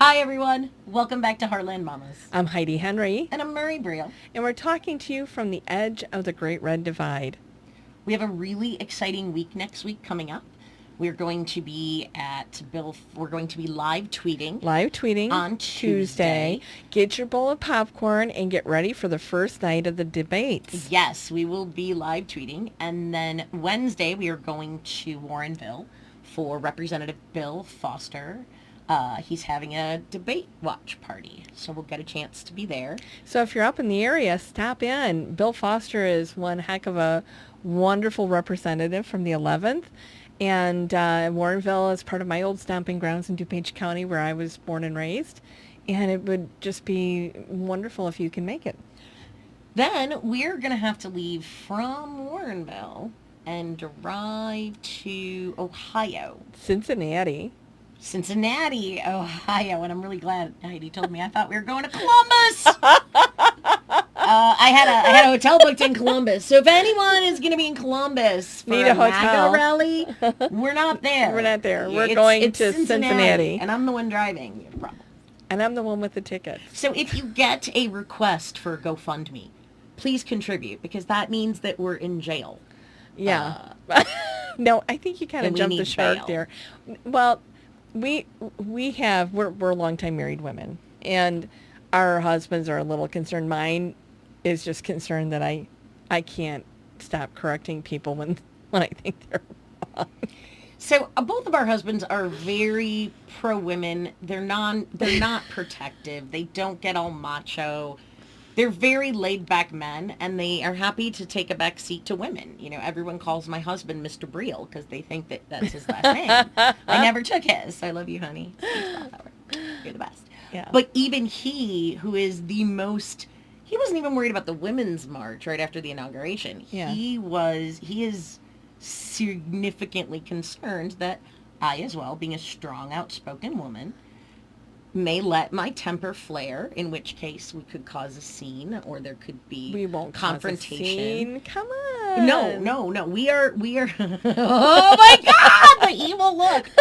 Hi, everyone. Welcome back to Heartland Mamas. I'm Heidi Henry, And I'm Murray Briel. and we're talking to you from the edge of the Great Red Divide. We have a really exciting week next week coming up. We're going to be we're going to be live tweeting. Live tweeting on Tuesday. Get your bowl of popcorn and get ready for the first night of the debates. Yes, we will be live tweeting. And then Wednesday, we are going to Warrenville for Representative Bill Foster. He's having a debate watch party, so we'll get a chance to be there. So if you're up in the area, stop in. Bill Foster is one heck of a wonderful representative from the 11th. And Warrenville is part of my old stomping grounds in DuPage County where I was born and raised. And it would just be wonderful if you can make it. Then we're going to have to leave from Warrenville and drive to Ohio. Cincinnati, Ohio, and I'm really glad Heidi told me. I thought we were going to Columbus. I had a hotel booked in Columbus, so if anyone is going to be in Columbus for Need a hotel. MAGA rally, we're not there. We're not there. We're going to Cincinnati. And I'm the one driving. You have a problem. And I'm the one with the tickets. So if you get a request for GoFundMe, please contribute, because that means that we're in jail. Yeah. No, I think you kind of jumped the shark bail. there. Well, we're longtime married women, and our husbands are a little concerned. Mine is just concerned that I can't stop correcting people when I think they're wrong. So both of our husbands are very pro women. They're not protective. They don't get all macho. They're very laid back men, and they are happy to take a back seat to women. You know, everyone calls my husband Mr. Briel because they think that that's his last name. I never took his. I love you, honey. You're the best. Yeah. But even he, who is the most, he wasn't even worried about the women's march right after the inauguration. Yeah. He is significantly concerned that I, as well, being a strong, outspoken woman, may let my temper flare, in which case we could cause a scene, or there could be We won't confrontation. cause a scene. Come on. No. We are. Oh my God! The evil look.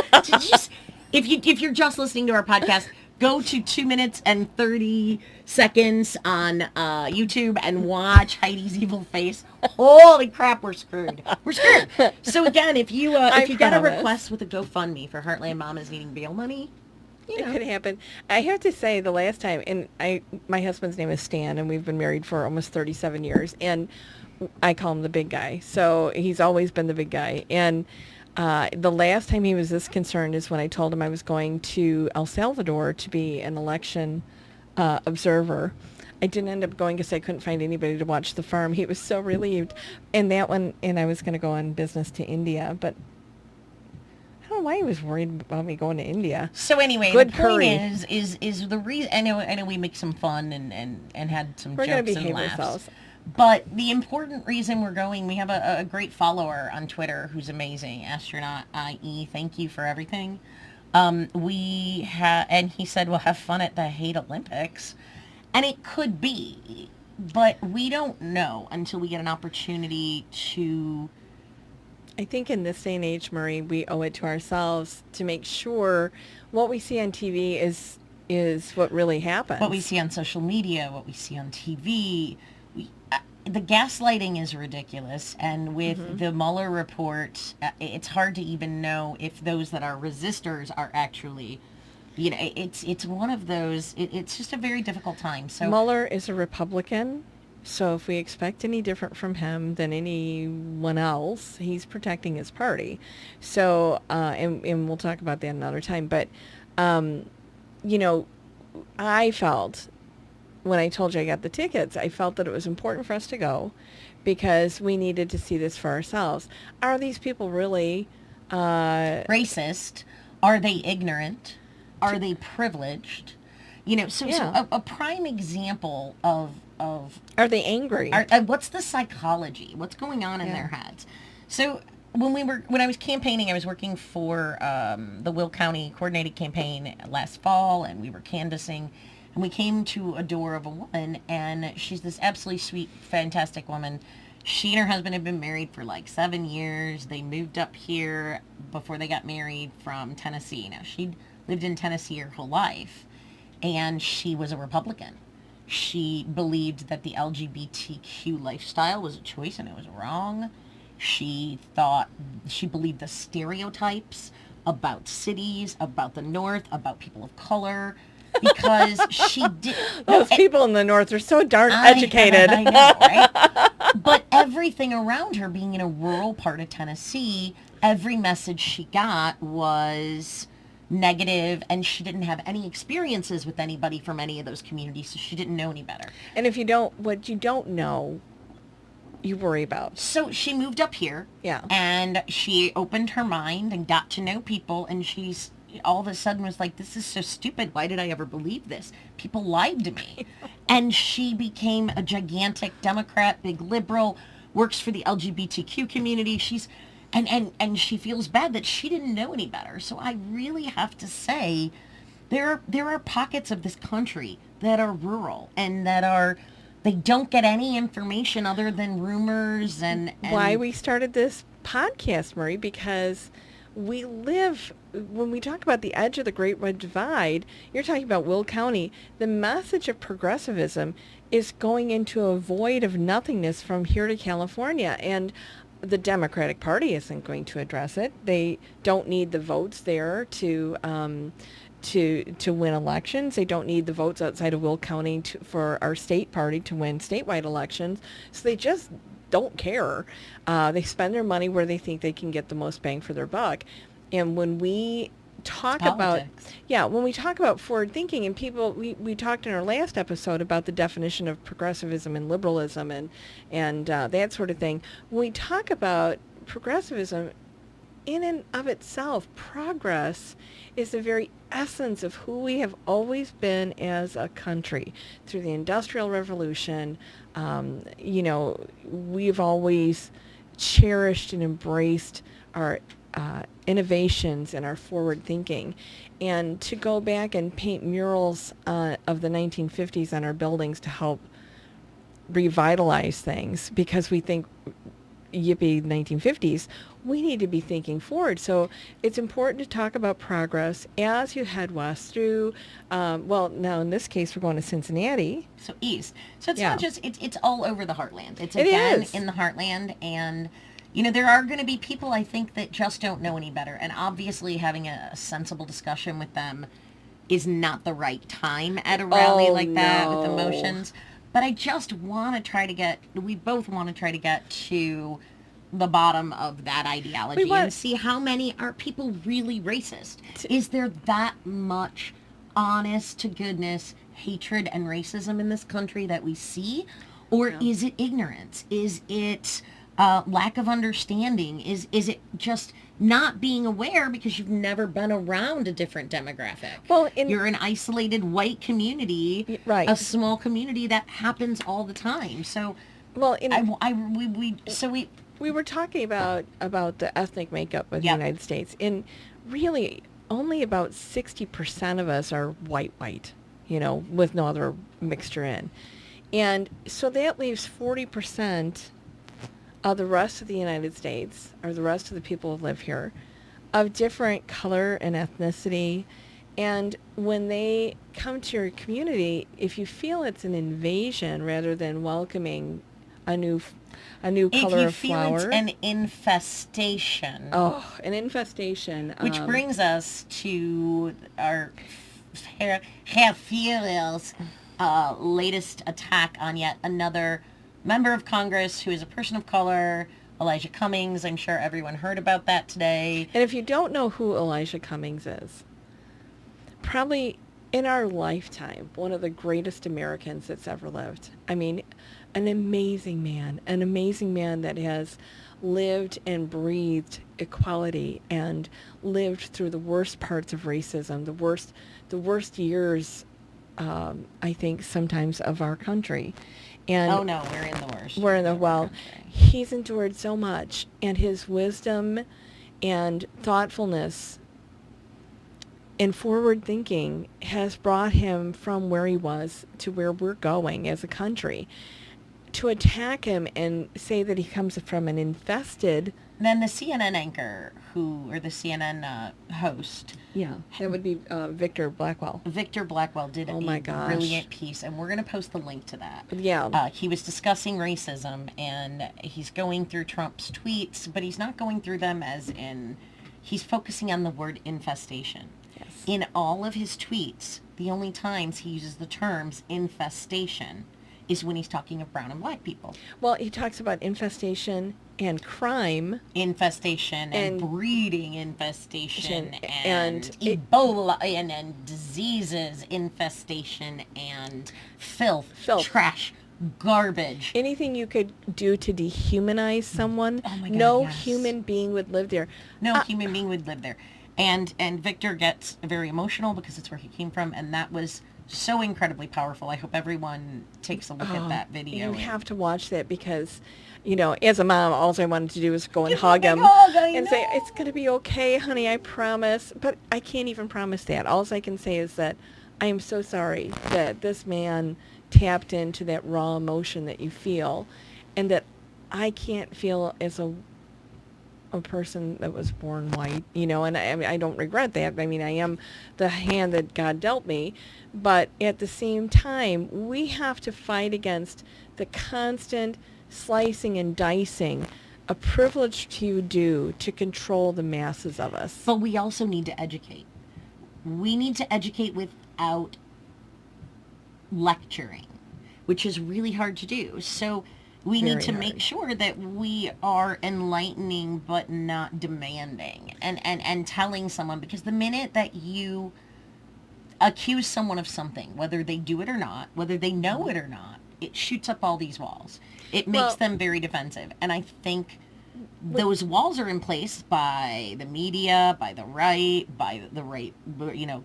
If you're just listening to our podcast, go to 2 minutes and 30 seconds on YouTube and watch Heidi's evil face. Holy crap, we're screwed. We're screwed. So again, if you get a request with a GoFundMe for Heartland Mamas needing bail money, you know. It could happen. I have to say, the last time, and my husband's name is Stan, and we've been married for almost 37 years, and I call him the big guy. So he's always been the big guy. And the last time he was this concerned is when I told him I was going to El Salvador to be an election observer. I didn't end up going because I couldn't find anybody to watch the farm. He was so relieved. And that one, and I was going to go on business to India, but I don't know why he was worried about me going to India. So anyway, Good the point curry. is the reason. I know we make some fun and had some We're jokes going to and behave laughs. ourselves. But the important reason we're going, we have a great follower on Twitter who's amazing, Astronaut IE. Thank you for everything. And he said, "Well, have fun at the Hate Olympics," and it could be, but we don't know until we get an opportunity to. I think in this day and age, Murray, we owe it to ourselves to make sure what we see on TV is what really happens. What we see on social media, what we see on TV. The gaslighting is ridiculous, and with the Mueller report, it's hard to even know if those that are resistors are actually, you know, it's one of those, it's just a very difficult time. So Mueller is a Republican, so if we expect any different from him than anyone else, he's protecting his party. So, and we'll talk about that another time, but, you know, I felt, when I told you I got the tickets, I felt that it was important for us to go because we needed to see this for ourselves. Are these people really racist? Are they ignorant? Are they privileged? You know, so a prime example of are they angry? What's the psychology? What's going on in their heads? So when I was campaigning, I was working for the Will County Coordinated Campaign last fall, and we were canvassing. And we came to a door of a woman, and she's this absolutely sweet, fantastic woman. She and her husband had been married for like 7 years. They moved up here before they got married from Tennessee. Now, she'd lived in Tennessee her whole life. and she was a Republican. She believed that the LGBTQ lifestyle was a choice and it was wrong. She believed the stereotypes about cities, about the North, about people of color, because she did. Those people in the North are so darn educated. I know, right? But everything around her, being in a rural part of Tennessee, every message she got was negative, and she didn't have any experiences with anybody from any of those communities, so she didn't know any better. And what you don't know, you worry about. So she moved up here. Yeah. And she opened her mind and got to know people, and she's all of a sudden was like, this is so stupid. Why did I ever believe this? People lied to me. And she became a gigantic Democrat, big liberal, works for the LGBTQ community. And she feels bad that she didn't know any better. So I really have to say, there are pockets of this country that are rural and they don't get any information other than rumors and why we started this podcast, Marie, because we live, when we talk about the edge of the Great Red Divide, you're talking about Will County. The message of progressivism is going into a void of nothingness from here to California, and the Democratic Party isn't going to address it. They don't need the votes there to win elections. They don't need the votes outside of Will County for our state party to win statewide elections. So they just don't care. They spend their money where they think they can get the most bang for their buck. And when we talk about forward thinking, and people, we talked in our last episode about the definition of progressivism and liberalism and that sort of thing. When we talk about progressivism, in and of itself, progress is the very essence of who we have always been as a country. Through the Industrial Revolution, we've always cherished and embraced our innovations and our forward thinking. And to go back and paint murals of the 1950s on our buildings to help revitalize things, because we think, yippee, 1950s, we need to be thinking forward. So it's important to talk about progress as you head west through, now in this case, we're going to Cincinnati. So east. So it's not just, it's all over the Heartland. It's in the Heartland, and there are going to be people, I think, that just don't know any better. And obviously having a sensible discussion with them is not the right time at a rally that with emotions. But I just want to we both want to try to get to the bottom of that ideology and see how many are people really racist. Is there that much honest to goodness hatred and racism in this country that we see? Or is it ignorance? Is it lack of understanding? Is it just not being aware because you've never been around a different demographic? Well, you're an isolated white community, right? A small community that happens all the time. So, we were talking about the ethnic makeup of the United States, and really only about 60% of us are white, with no other mixture in, and so that leaves 40% of the rest of the United States, or the rest of the people who live here, of different color and ethnicity. And when they come to your community, if you feel it's an invasion rather than welcoming a new color of flower, it's an infestation. Oh, an infestation. Which brings us to our Heartland's latest attack on yet another member of Congress who is a person of color, Elijah Cummings. I'm sure everyone heard about that today. And if you don't know who Elijah Cummings is, probably in our lifetime, one of the greatest Americans that's ever lived. I mean, an amazing man that has lived and breathed equality and lived through the worst parts of racism, the worst years, I think, sometimes of our country. And oh no, we're in the worst. He's endured so much, and his wisdom and thoughtfulness and forward thinking has brought him from where he was to where we're going as a country. To attack him and say that he comes from an infested then the CNN anchor or the CNN host. Yeah, that would be Victor Blackwell. Victor Blackwell did Oh a my gosh. brilliant piece, and we're going to post the link to that. Yeah. He was discussing racism, and he's going through Trump's tweets, but he's not going through them as in, he's focusing on the word infestation. Yes. In all of his tweets, the only times he uses the terms infestation is when he's talking of brown and black people. Well, he talks about infestation and crime. Infestation and breeding infestation and Ebola and diseases infestation and filth, trash, garbage. Anything you could do to dehumanize someone, Oh my God, no yes. human being would live there. No human being would live there. And Victor gets very emotional because it's where he came from, and that was so incredibly powerful. I hope everyone takes a look at that video. You have to watch that because, you know, as a mom, all I wanted to do was go and hug him and say, it's going to be okay, honey, I promise. But I can't even promise that. All I can say is that I am so sorry that this man tapped into that raw emotion that you feel, and that I can't feel as a person that was born white, you know, and I don't regret that. I mean, I am the hand that God dealt me, but at the same time, we have to fight against the constant slicing and dicing, a privilege to do to control the masses of us. But we also need to educate. We need to educate without lecturing, which is really hard to do. So we need to make sure that we are enlightening but not demanding, and telling someone, because the minute that you accuse someone of something, whether they do it or not, whether they know it or not, it shoots up all these walls. It makes them very defensive. And I think those walls are in place by the media, by the right, you know,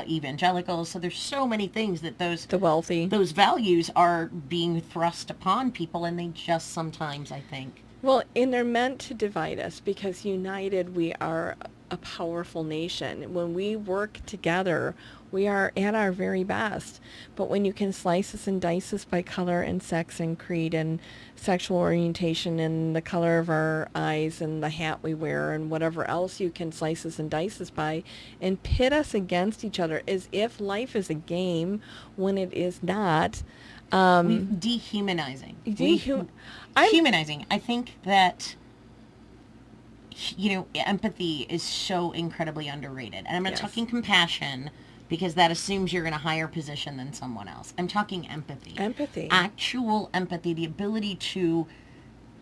evangelicals. So there's so many things that the wealthy, those values are being thrust upon people, and they just sometimes, I think. Well, and they're meant to divide us, because united we are a powerful nation. When we work together, we are at our very best. But when you can slice us and dice us by color and sex and creed and sexual orientation and the color of our eyes and the hat we wear and whatever else you can slice us and dice us by, and pit us against each other as if life is a game when it is not. Dehumanizing. Humanizing. I think that, you know, empathy is so incredibly underrated. And I'm not talking compassion, because that assumes you're in a higher position than someone else. I'm talking empathy. Empathy. Actual empathy, the ability to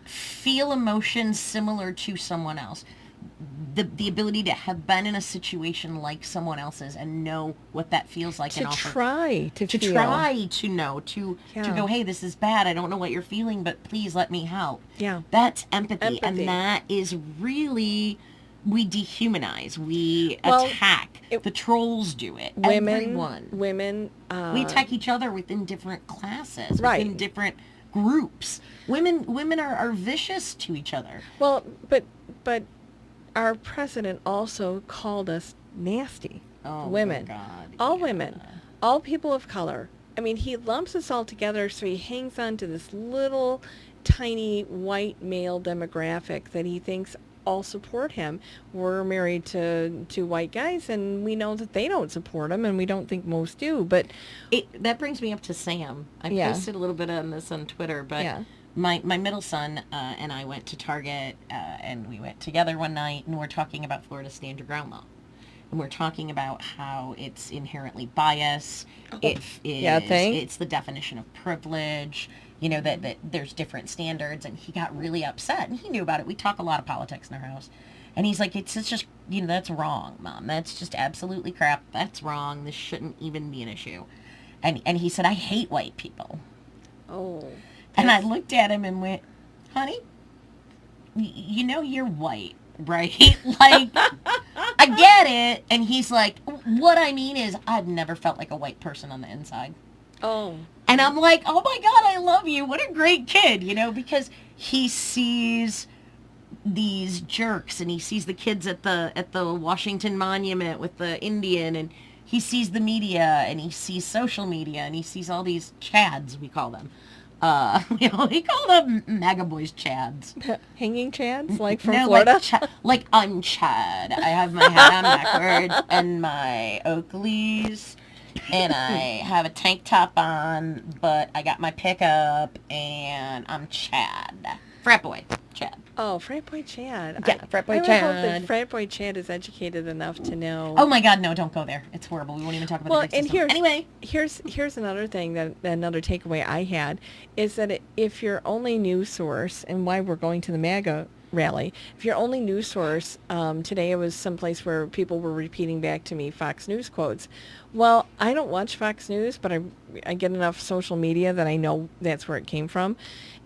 feel emotions similar to someone else. The ability to have been in a situation like someone else's and know what that feels like. To try to know, to go, hey, this is bad. I don't know what you're feeling, but please let me help. Yeah. That's empathy. And that is really, we dehumanize. We attack. The trolls do it. Everyone. Women. We attack each other within different classes, within different groups. Women are vicious to each other. Well, but our president also called us nasty. Oh, women. My God. All women. All people of color. I mean, he lumps us all together, so he hangs on to this little tiny white male demographic that he thinks all support him. We're married to white guys, and we know that they don't support him, and we don't think most do. But that brings me up to Sam. I posted a little bit on this on Twitter, but my middle son and I went to Target, and we went together one night, and we're talking about Florida's Stand Your Ground law. And we're talking about how it's inherently biased. It's the definition of privilege. You know, that there's different standards, and he got really upset, and he knew about it. We talk a lot of politics in our house. And he's like, it's just, you know, that's wrong, Mom. That's just absolutely crap. That's wrong. This shouldn't even be an issue. And he said, I hate white people. Oh. And I looked at him and went, honey, you know you're white, right? Like, I get it. And he's like, what I mean is I've never felt like a white person on the inside. Oh. And I'm like, oh my God, I love you. What a great kid, you know, because he sees these jerks, and he sees the kids at the Washington Monument with the Indian, and he sees the media, and he sees social media, and he sees all these chads, we call them, We call them MAGA boys Chads. Hanging chads, like from No, Florida? like I'm Chad. I have my hat on backwards and my Oakleys, and I have a tank top on, but I got my pickup, and I'm Chad. Frat boy, Chad. Oh, frat boy Chad. Yeah, frat boy I would Chad. hope that frat boy Chad is educated enough to know. Oh my God, no! Don't go there. It's horrible. We won't even talk about the big system. Anyway, here's another thing another takeaway I had is that if your only news source, and why we're going to the MAGA rally, if your only news source, today it was someplace where people were repeating back to me Fox News quotes. Well, I don't watch Fox News, but I get enough social media that I know that's where it came from,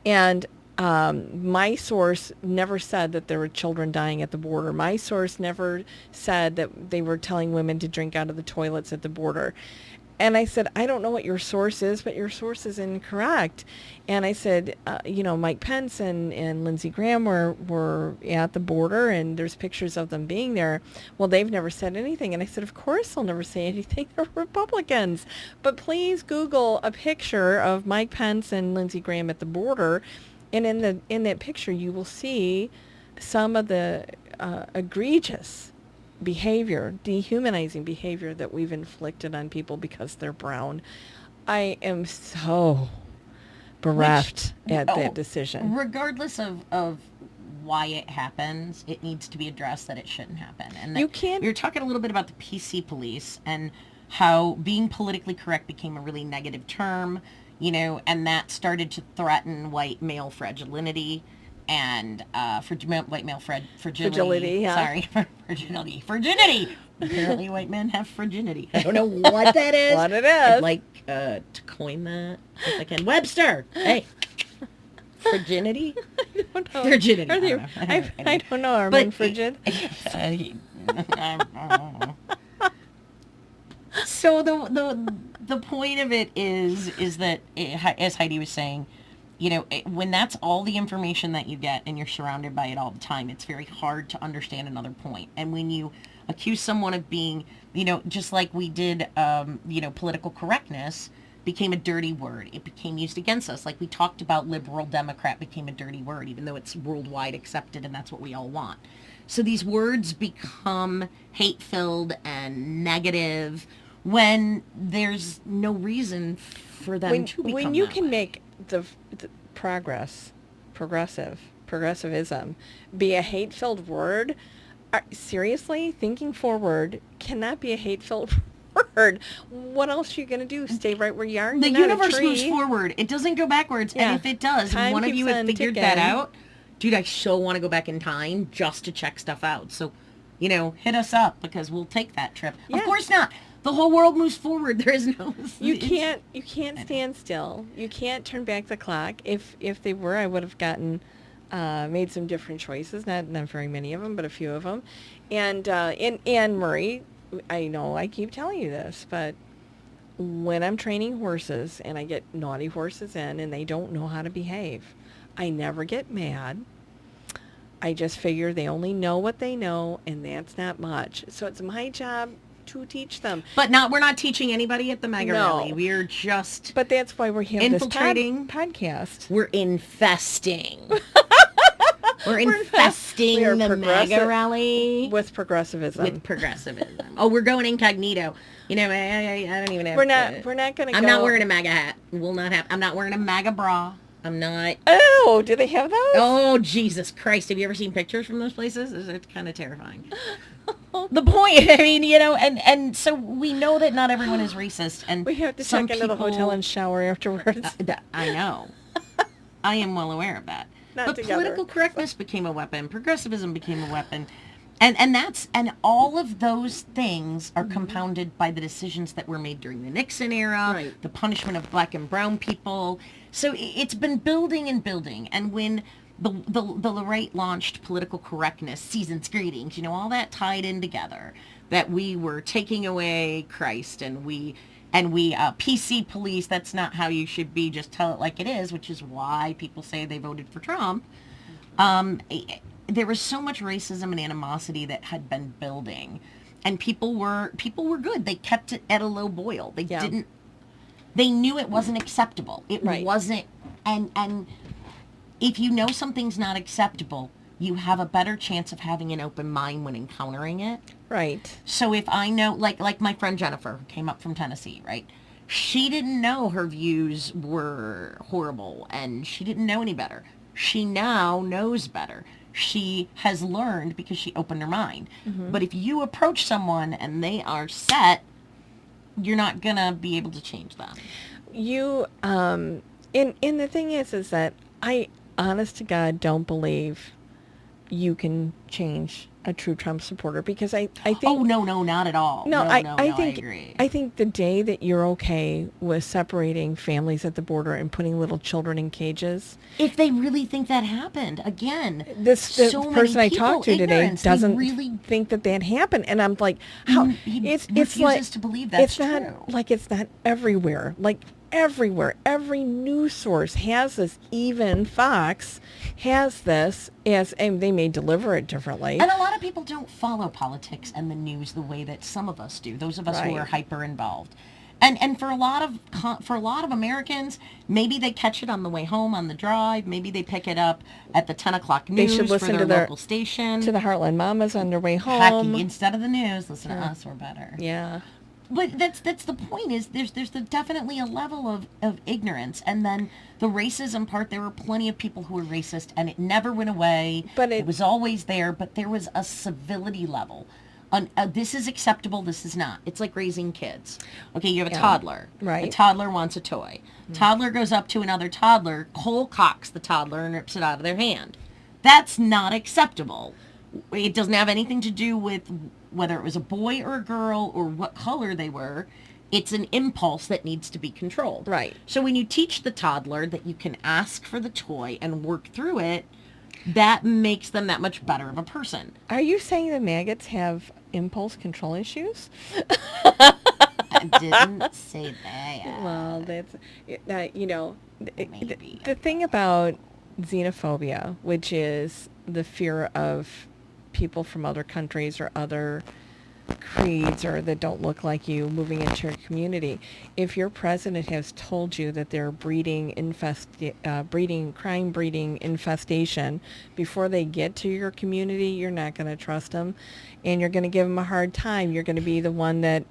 and my source never said that there were children dying at the border. My source never said that they were telling women to drink out of the toilets at the border. And I said, I don't know what your source is, but your source is incorrect. And I said, Mike Pence and Lindsey Graham were at the border, and there's pictures of them being there. Well, they've never said anything. And I said, of course they'll never say anything. They're Republicans. But please Google a picture of Mike Pence and Lindsey Graham at the border. And in that picture, you will see some of the egregious behavior, dehumanizing behavior that we've inflicted on people because they're brown. I am so bereft at that decision. Regardless of why it happens, it needs to be addressed that it shouldn't happen. And you can't. You're talking a little bit about the PC police and how being politically correct became a really negative term. And that started to threaten white male fragility and white male fragility. Yeah. Sorry, fragility. Apparently, white men have fragility. I don't know what that is. What it is. I'd like to coin that if I can. Webster, hey, fragility. I don't know. Frigidity. I don't know. Are men frigid? So the point of it is that, as Heidi was saying, when that's all the information that you get and you're surrounded by it all the time, it's very hard to understand another point. And when you accuse someone of being, just like we did, political correctness became a dirty word. It became used against us. Like we talked about, liberal Democrat became a dirty word, even though it's worldwide accepted and that's what we all want. So these words become hate-filled and negative when there's no reason for them to become when you that can way. make the progressivism be a hate-filled word, seriously, thinking forward cannot be a hate-filled word. What else are you going to do? Stay right where you are? The universe moves forward. It doesn't go backwards. Yeah. And if it does, Time and one of keeps you have on figured ticking. that out, dude, I so want to go back in time just to check stuff out. So, hit us up because we'll take that trip. Yeah. Of course not. The whole world moves forward. There is no... You can't stand still. You can't turn back the clock. If they were, I would have made some different choices. Not very many of them, but a few of them. And Anne Murray, I know I keep telling you this, but when I'm training horses and I get naughty horses in and they don't know how to behave, I never get mad. I just figure they only know what they know, and that's not much. So it's my job to teach them. But we're not teaching anybody at the MAGA Rally. We're just... But that's why we're here. Infiltrating. This podcast. We're infesting. We're infesting the MAGA Rally. With progressivism. Oh, we're going incognito. I don't even have We're not going to go... I'm not wearing a MAGA hat. I'm not wearing a MAGA bra. I'm not... Oh, do they have those? Oh, Jesus Christ. Have you ever seen pictures from those places? It's kind of terrifying. The point, and so we know that not everyone is racist. And we have to check into the hotel and shower afterwards. I know. I am well aware of that. Not but together. Political correctness became a weapon. Progressivism became a weapon. And all of those things are compounded by the decisions that were made during the Nixon era, Right. the punishment of black and brown people. So it's been building and building. And when the right launched political correctness, season's greetings, all that tied in together, that we were taking away Christ and we PC police, that's not how you should be, just tell it like it is, which is why people say they voted for Trump. There was so much racism and animosity that had been building, and people were good. They kept it at a low boil. They knew it wasn't acceptable. It Right. wasn't And if you know something's not acceptable, you have a better chance of having an open mind when encountering it. Right. So if I know, like my friend Jennifer, who came up from Tennessee, right? She didn't know her views were horrible, and she didn't know any better. She now knows better. She has learned because she opened her mind. But if you approach someone and they are set, you're not gonna be able to change them. You, and the thing is that I, honest to God, don't believe you can change a true Trump supporter, because I think... Oh, no, not at all. No, I think, agree. I think the day that you're okay with separating families at the border and putting little children in cages... If they really think that happened, again, the so person many I people, talked to today ignorance, they doesn't really think that happened. And I'm like, how... He it's refuses like, to believe that's it's not, true. like, it's not everywhere. Like, everywhere. Every news source has this. Even Fox has this, and they may deliver it differently. And a lot of people don't follow politics and the news the way that some of us do. Those of us who Right. are hyper involved, and for a lot of Americans, maybe they catch it on the way home on the drive. Maybe they pick it up at the 10 o'clock news They should listen for to their local station. To the Heartland Mamas on their way Heck, home. instead of the news, listen to us. We're better. Yeah. But that's the point. Is there's definitely a level of ignorance, and then the racism part. There were plenty of people who were racist, and it never went away. But it was always there. But there was a civility level. This is acceptable. This is not. It's like raising kids. Okay, you have a toddler. Right. A toddler wants a toy. Toddler goes up to another toddler, cold cocks the toddler, and rips it out of their hand. That's not acceptable. It doesn't have anything to do with whether it was a boy or a girl or what color they were. It's an impulse that needs to be controlled. Right. So when you teach the toddler that you can ask for the toy and work through it, that makes them that much better of a person. Are you saying the maggots have impulse control issues? I didn't say that. Well, that's, Maybe. the thing about xenophobia, which is the fear of people from other countries or other creeds or that don't look like you moving into your community. If your president has told you that they're breeding crime breeding infestation before they get to your community, you're not going to trust them, and you're going to give them a hard time. You're going to be the one that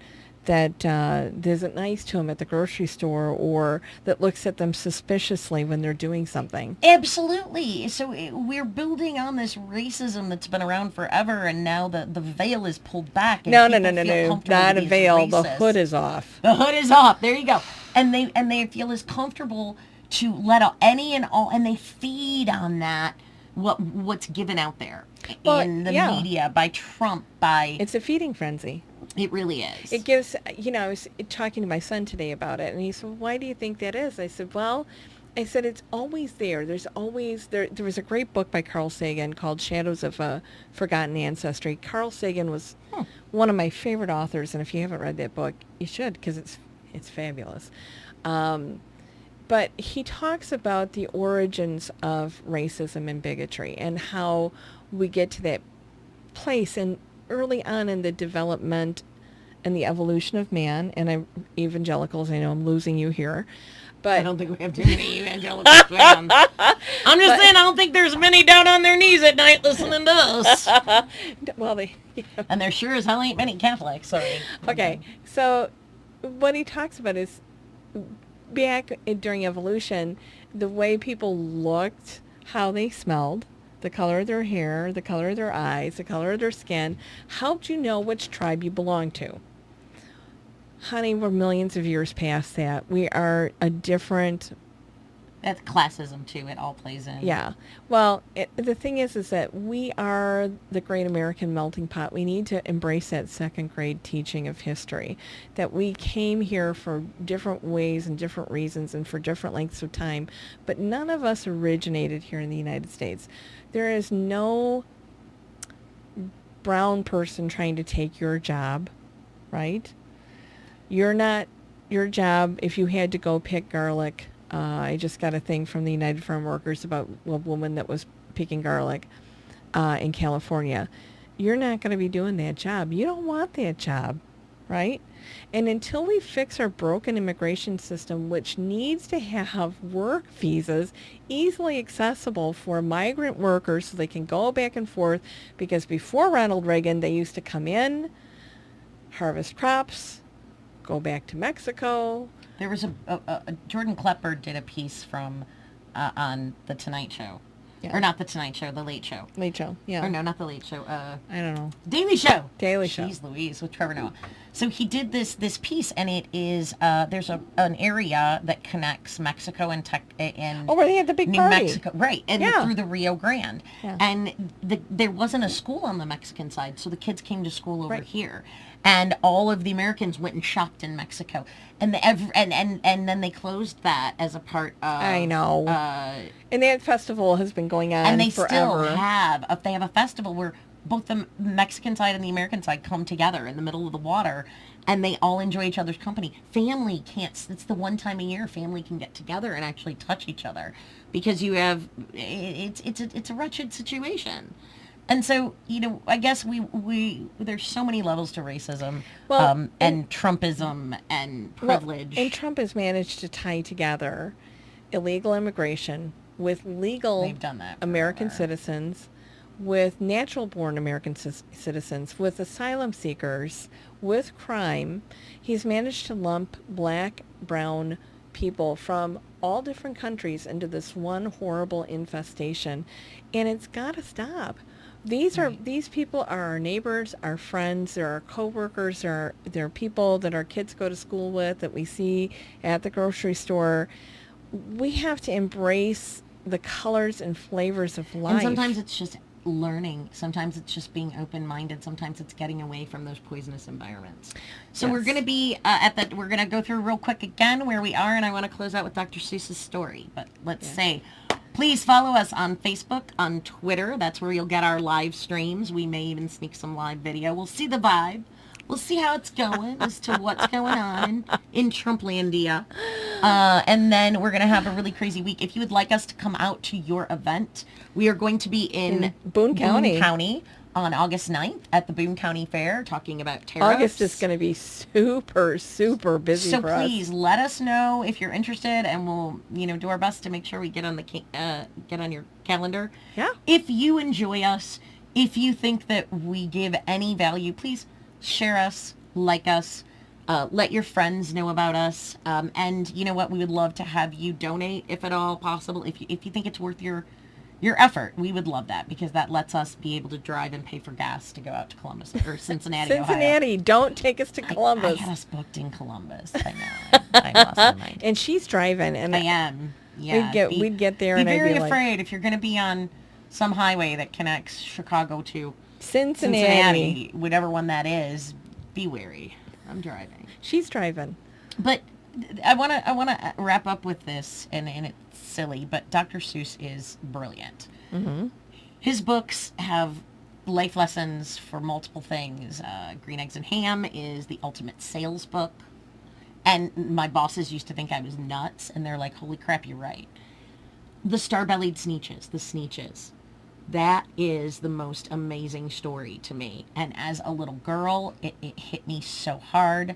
isn't nice to them at the grocery store, or that looks at them suspiciously when they're doing something. Absolutely. So we're building on this racism that's been around forever, and now the veil is pulled back. And No. not a veil. The hood is off. The hood is off. There you go. And they feel as comfortable to let out any and all, and they feed on that. What's given out there in the media by Trump, It's a feeding frenzy. It really is. It gives, I was talking to my son today about it, and he said, why do you think that is? I said, it's always there. There's always, there was a great book by Carl Sagan called Shadows of a Forgotten Ancestry. Carl Sagan was one of my favorite authors, and if you haven't read that book, you should, because it's fabulous. But he talks about the origins of racism and bigotry and how we get to that place. And early on in the development and the evolution of man, and evangelicals, I know I'm losing you here, but I don't think we have too many evangelicals fans. I'm just saying, I don't think there's many down on their knees at night listening to us. Well, and there sure as hell ain't many Catholics. Sorry. Okay, so what he talks about is back during evolution, the way people looked, how they smelled, the color of their hair, the color of their eyes, the color of their skin, helped you know which tribe you belonged to. Honey, we're millions of years past that. We are a different... That's classism, too. It all plays in. Yeah. Well, the thing is that we are the great American melting pot. We need to embrace that second grade teaching of history, that we came here for different ways and different reasons and for different lengths of time, but none of us originated here in the United States. There is no brown person trying to take your job, right? You're not, your job, if you had to go pick garlic, I just got a thing from the United Farm Workers about a woman that was picking garlic in California. You're not going to be doing that job. You don't want that job. right? And until we fix our broken immigration system, which needs to have work visas easily accessible for migrant workers so they can go back and forth, because before Ronald Reagan, they used to come in, harvest crops, go back to Mexico. There was Jordan Klepper did a piece from on the Tonight Show. Yeah. Or not the Tonight Show, the Late Show. Late Show, yeah. Or no, not the Late Show. I don't know. Daily Show. Daily Show. Jeez Louise, with Trevor Noah. So he did this piece, and it is there's an area that connects Mexico and where they had the big New party. Mexico, right, and through the Rio Grande, and there wasn't a school on the Mexican side, so the kids came to school over here, and all of the Americans went and shopped in Mexico, and then they closed that as a part of. I know. And that festival has been going on and they forever. still have. They have a festival where both the Mexican side and the American side come together in the middle of the water, and they all enjoy each other's company. Family can't. It's the one time a year family can get together and actually touch each other, because you have it's a wretched situation. And so, I guess we there's so many levels to racism, and Trumpism and privilege. And Trump has managed to tie together illegal immigration with legal They've done that American forever. citizens, with natural-born American citizens, with asylum seekers, with crime. He's managed to lump black, brown people from all different countries into this one horrible infestation, and it's got to stop. These people are our neighbors, our friends, they're our coworkers, they're people that our kids go to school with, that we see at the grocery store. We have to embrace the colors and flavors of life. And sometimes it's just learning. Sometimes it's just being open-minded. Sometimes it's getting away from those poisonous environments. So we're going to be we're going to go through real quick again where we are, and I want to close out with Dr. Seuss's story. But let's say, please follow us on Facebook, on Twitter. That's where you'll get our live streams. We may even sneak some live video. We'll see the vibe. We'll see how it's going as to what's going on in Trumplandia. And then we're going to have a really crazy week. If you would like us to come out to your event, we are going to be in Boone County on August 9th at the Boone County Fair talking about tariffs. August is going to be super, super busy for us. So please let us know if you're interested, and we'll do our best to make sure we get on your calendar. Yeah. If you enjoy us, if you think that we give any value, please share us, like us, let your friends know about us, and you know what, we would love to have you donate if at all possible. If you think it's worth your effort, we would love that, because that lets us be able to drive and pay for gas to go out to Columbus or Cincinnati, Cincinnati, Ohio. Don't take us to Columbus. I had us booked in Columbus. I know. I lost my mind. And she's driving, and I am. Yeah. We'd get there, and I'd be very like, afraid if you're going to be on some highway that connects Chicago to Cincinnati, whatever one that is. Be wary. I'm driving. She's driving. But I want to wrap up with this, and it's silly, but Dr. Seuss is brilliant. Mm-hmm. His books have life lessons for multiple things. Green Eggs and Ham is the ultimate sales book. And my bosses used to think I was nuts, and they're like, holy crap, you're right. The Star-Bellied Sneetches, the Sneetches. That is the most amazing story to me. And as a little girl, it hit me so hard.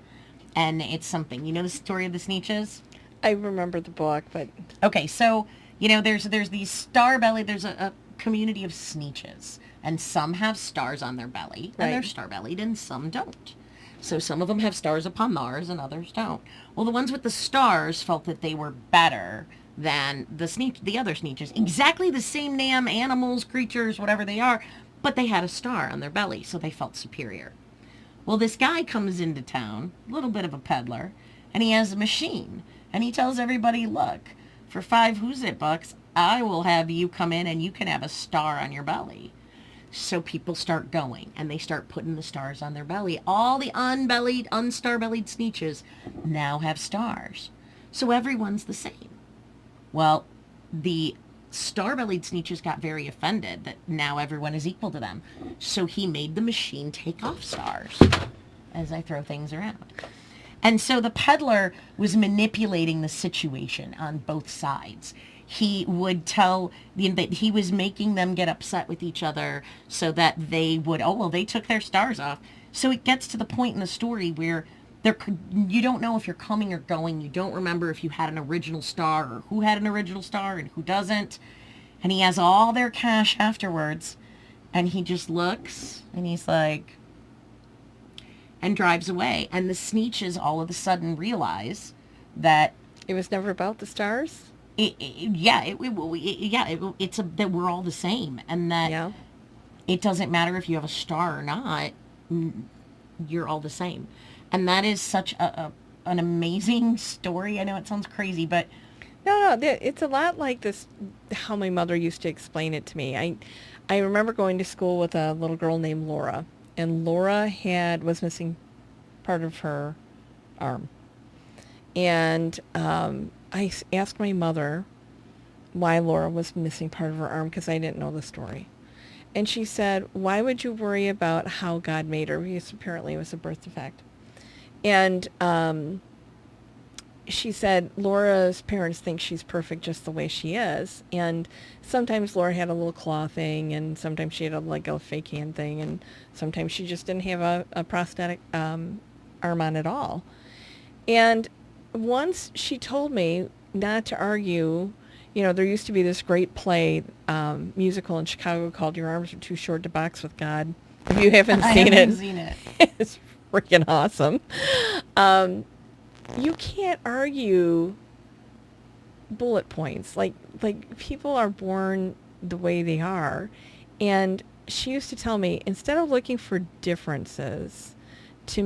And it's something. You know the story of the Sneetches? I remember the book, but... Okay, so, there's these star-bellied, there's a community of Sneetches. And some have stars on their belly, and they're star-bellied, and some don't. So some of them have stars upon Mars, and others don't. Well, the ones with the stars felt that they were better than the other Sneetches. Exactly the same damn animals, creatures, whatever they are, but they had a star on their belly, so they felt superior. Well, this guy comes into town, a little bit of a peddler, and he has a machine. And he tells everybody, look, for $5 Who's It bucks, I will have you come in and you can have a star on your belly. So people start going, and they start putting the stars on their belly. All the unstar-bellied Sneetches now have stars. So everyone's the same. Well, the star-bellied Sneetches got very offended that now everyone is equal to them. So he made the machine take off stars as I throw things around. And so the peddler was manipulating the situation on both sides. He would tell that he was making them get upset with each other so that they would, they took their stars off. So it gets to the point in the story where you don't know if you're coming or going. You don't remember if you had an original star or who had an original star and who doesn't. And he has all their cash afterwards. And he just looks and he's like, and drives away. And the Sneetches all of a sudden realize that It was never about the stars? it's that we're all the same, and that it doesn't matter if you have a star or not. You're all the same, and that is such an amazing story. I know it sounds crazy, but No, it's a lot like this, how my mother used to explain it to me. I remember going to school with a little girl named Laura, and Laura was missing part of her arm. And I asked my mother why Laura was missing part of her arm because I didn't know the story. And she said, why would you worry about how God made her? Because apparently it was a birth defect. And she said Laura's parents think she's perfect just the way she is. And sometimes Laura had a little claw thing, and sometimes she had a fake hand thing, and sometimes she just didn't have a prosthetic arm on at all. And once she told me not to argue, there used to be this great play, musical in Chicago called Your Arms Are Too Short to Box with God. If you haven't seen it, it's freaking awesome. You can't argue bullet points. Like people are born the way they are. And she used to tell me, instead of looking for differences to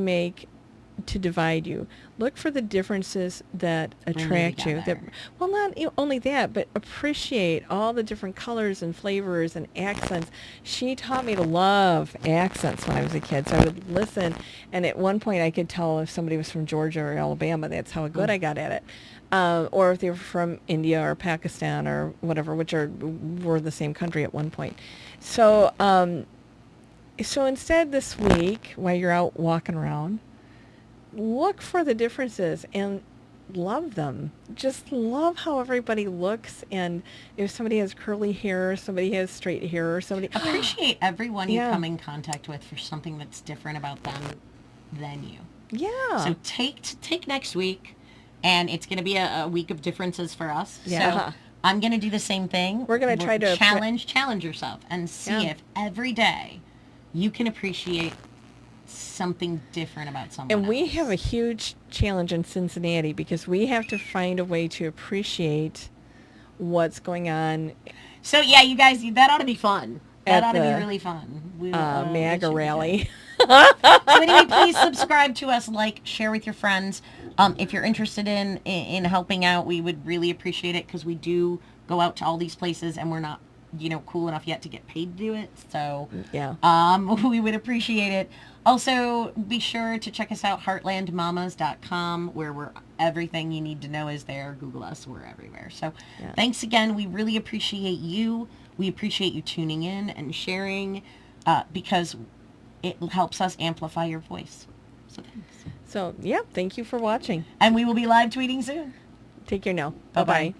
divide you, look for the differences that attract you. Well, not only that, but appreciate all the different colors and flavors and accents. She taught me to love accents when I was a kid, so I would listen, and at one point I could tell if somebody was from Georgia or Alabama. That's how good I got at it. Or if they were from India or Pakistan or whatever, which were the same country at one point. So instead this week, while you're out walking around, look for the differences and love them. Just love how everybody looks, and if somebody has curly hair, somebody has straight hair, or somebody... Appreciate everyone you come in contact with for something that's different about them than you. Yeah. So take next week, and it's going to be a week of differences for us. Yeah. So I'm going to do the same thing. We're going to try to... Challenge yourself and see if every day you can appreciate something different about someone else. We have a huge challenge in Cincinnati because we have to find a way to appreciate what's going on. So yeah, you guys, that ought to be fun. That ought to be really fun. MAGA Rally. So anyway, please subscribe to us, share with your friends. If you're interested in helping out, we would really appreciate it, because we do go out to all these places and we're not cool enough yet to get paid to do it. So we would appreciate it. Also, be sure to check us out, heartlandmamas.com, where everything you need to know is there. Google us. We're everywhere. So thanks again. We really appreciate you. We appreciate you tuning in and sharing, because it helps us amplify your voice. So thanks. So, thank you for watching. And we will be live tweeting soon. Take care now. Bye-bye.